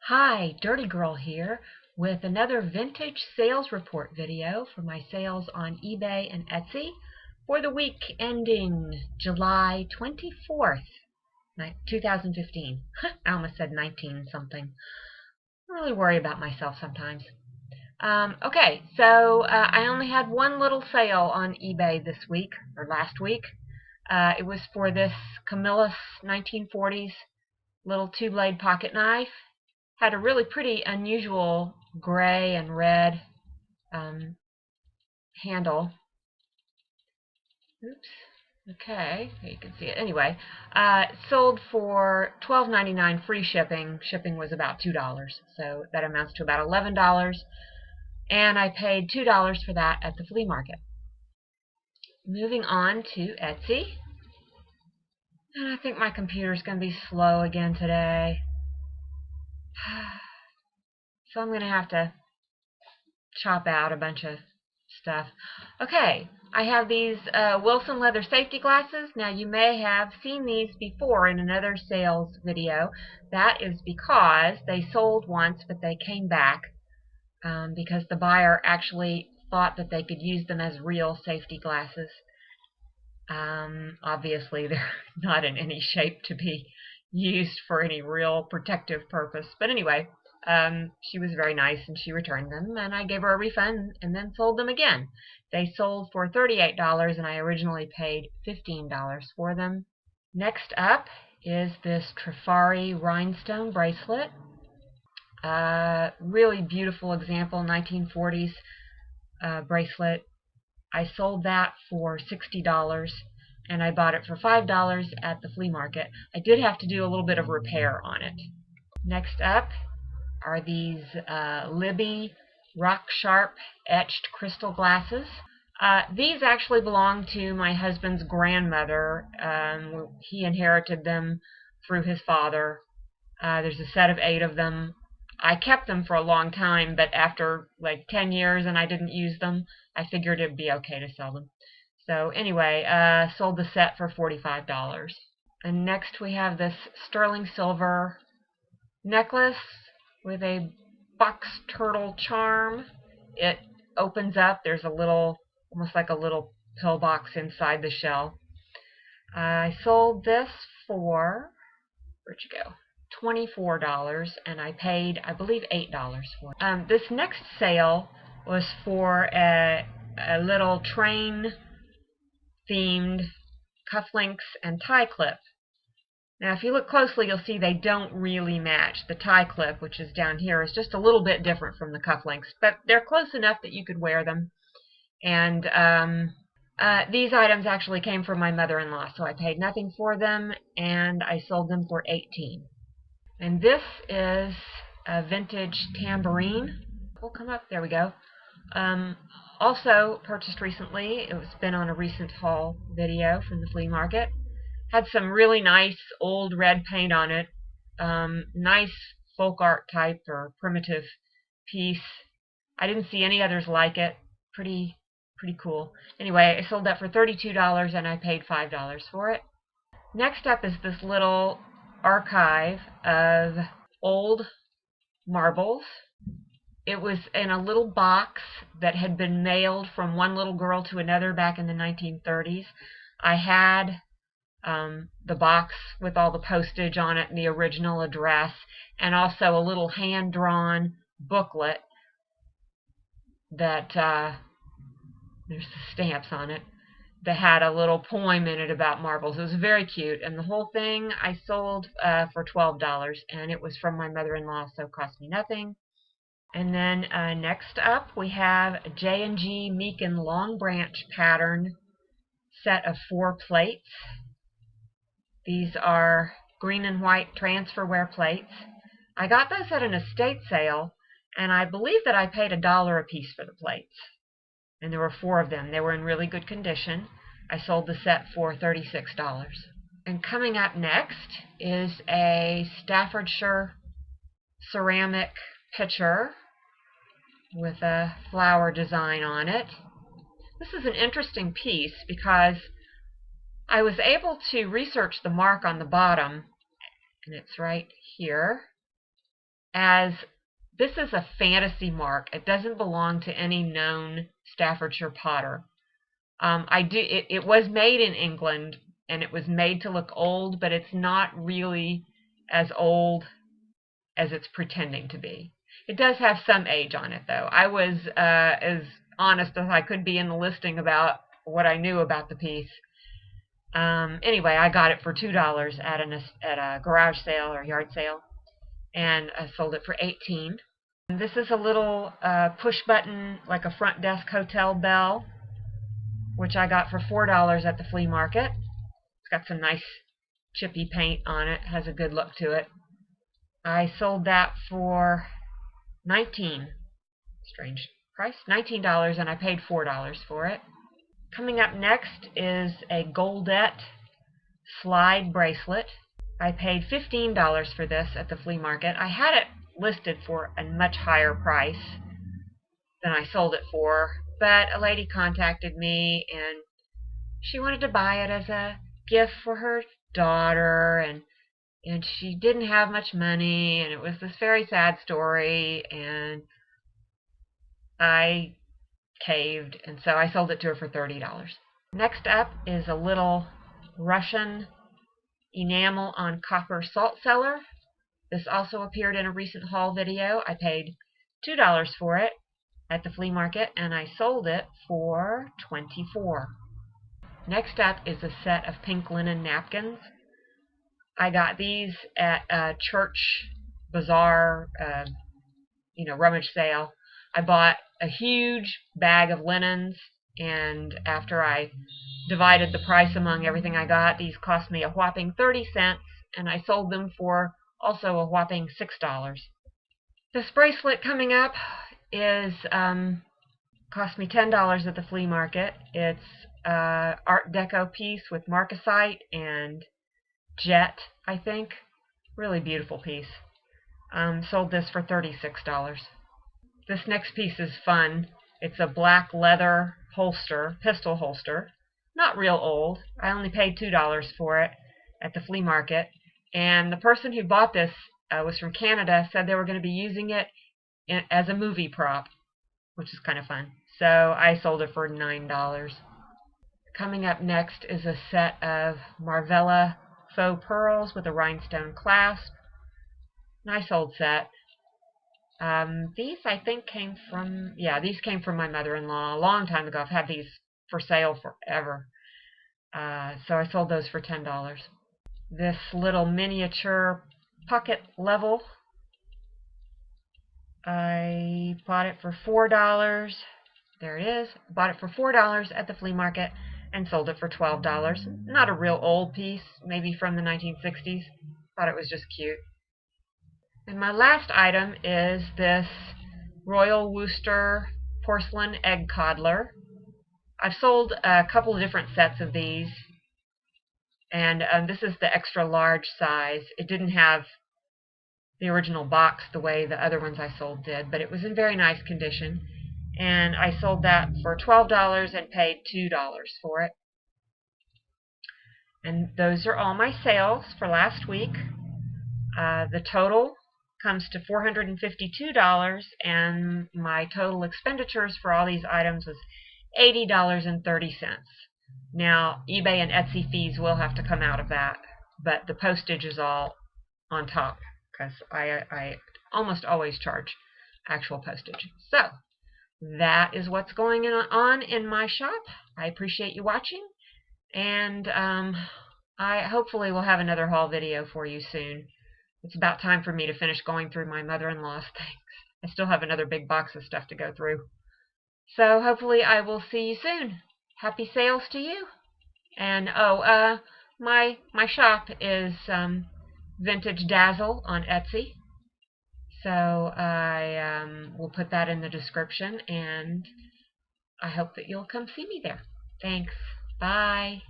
Hi, Dirty Girl here with another vintage sales report video for my sales on eBay and Etsy for the week ending July 24th, 2015. I almost said 19 something. I really worry about myself sometimes. Okay, so I only had one little sale on eBay this week, or last week. It was for this Camillus 1940s little two-blade pocket knife. Had a really pretty unusual gray and red handle. Oops. Okay, you can see it. Anyway, sold for $12.99 free shipping. Shipping was about $2, so that amounts to about $11. And I paid $2 for that at the flea market. Moving on to Etsy. And I think my computer's going to be slow again today. So I'm going to have to chop out a bunch of stuff. Okay, I have these Wilson leather safety glasses. Now you may have seen these before in another sales video. That is because they sold once, but they came back because the buyer actually thought that they could use them as real safety glasses. Obviously they're not in any shape to be used for any real protective purpose. But anyway, she was very nice and she returned them, and I gave her a refund and then sold them again. They sold for $38 and I originally paid $15 for them. Next up is this Trifari rhinestone bracelet. Really beautiful example, 1940s bracelet. I sold that for $60 and I bought it for $5 at the flea market. I did have to do a little bit of repair on it. Next up are these Libby Rock Sharp etched crystal glasses. These actually belong to my husband's grandmother. He inherited them through his father. There's a set of 8 of them. I kept them for a long time, but after like 10 years and I didn't use them, I figured it'd be okay to sell them. So anyway, sold the set for $45. And next we have this sterling silver necklace with a box turtle charm. It opens up. There's a little, almost like a little pillbox inside the shell. I sold this for, where'd you go? $24, and I paid, I believe, $8 for it. This next sale was for a little train themed cufflinks and tie clip. Now if you look closely you'll see they don't really match. The tie clip, which is down here, is just a little bit different from the cufflinks, but they're close enough that you could wear them. And these items actually came from my mother-in-law, so I paid nothing for them and I sold them for $18. And this is a vintage tambourine. We'll come up, there we go. Also purchased recently. It's been on a recent haul video from the flea market. Had some really nice old red paint on it. Nice folk art type or primitive piece. I didn't see any others like it. Pretty cool. Anyway, I sold that for $32 and I paid $5 for it. Next up is this little archive of old marbles. It was in a little box that had been mailed from one little girl to another back in the 1930s. I had the box with all the postage on it and the original address, and also a little hand-drawn booklet that there's the stamps on it, that had a little poem in it about marbles. It was very cute, and the whole thing I sold for $12, and it was from my mother-in-law, so it cost me nothing. And then next up we have a J&G Meakin Long Branch pattern set of 4 plates. These are green and white transferware plates. I got those at an estate sale, and I believe that I paid $1 a piece for the plates. And there were 4 of them. They were in really good condition. I sold the set for $36. And coming up next is a Staffordshire ceramic pitcher with a flower design on it. This is an interesting piece because I was able to research the mark on the bottom, and it's right here. as this is a fantasy mark. It doesn't belong to any known Staffordshire potter. It was made in England, and it was made to look old, but it's not really as old as it's pretending to be. It does have some age on it, though. I was as honest as I could be in the listing about what I knew about the piece. Anyway, I got it for $2 at a garage sale or yard sale, and I sold it for $18. And this is a little push button, like a front desk hotel bell, which I got for $4 at the flea market. It's got some nice chippy paint on it, has a good look to it. I sold that for $19. Strange price, $19, and I paid $4 for it. Coming up next is a Goldette slide bracelet. I paid $15 for this at the flea market. I had it listed for a much higher price than I sold it for, but a lady contacted me and she wanted to buy it as a gift for her daughter, and she didn't have much money, and it was this very sad story, and I caved, and so I sold it to her for $30. Next up is a little Russian enamel on copper salt cellar. This also appeared in a recent haul video. I paid $2 for it at the flea market, and I sold it for $24. Next up is a set of pink linen napkins. I got these at a church bazaar, rummage sale. I bought a huge bag of linens, and after I divided the price among everything I got, these cost me a whopping 30 cents, and I sold them for also a whopping $6. This bracelet coming up is cost me $10 at the flea market. It's Art Deco piece with marcasite and jet, I think. Really beautiful piece. Sold this for $36. This next piece is fun. It's a black leather holster, pistol holster. Not real old. I only paid $2 for it at the flea market. And the person who bought this was from Canada, said they were going to be using it as a movie prop, which is kind of fun. So I sold it for $9. Coming up next is a set of Marvella faux pearls with a rhinestone clasp. Nice old set. These I think came from, these came from my mother-in-law a long time ago. I've had these for sale forever. So I sold those for $10. This little miniature pocket level, I bought it for $4. There it is. Bought it for $4 at the flea market and sold it for $12. Not a real old piece, maybe from the 1960s. Thought it was just cute. And my last item is this Royal Worcester porcelain egg coddler. I've sold a couple of different sets of these, and this is the extra large size. It didn't have the original box the way the other ones I sold did, but it was in very nice condition, and I sold that for $12 and paid $2 for it. And those are all my sales for last week. The total comes to $452, and my total expenditures for all these items was $80.30. Now, eBay and Etsy fees will have to come out of that, but the postage is all on top, because I almost always charge actual postage. So, that is what's going on in my shop. I appreciate you watching, and I hopefully will have another haul video for you soon. It's about time for me to finish going through my mother-in-law's things. I still have another big box of stuff to go through. So hopefully I will see you soon. Happy sales to you. And my shop is Vintage Dazzle on Etsy. So I will put that in the description, and I hope that you'll come see me there. Thanks. Bye.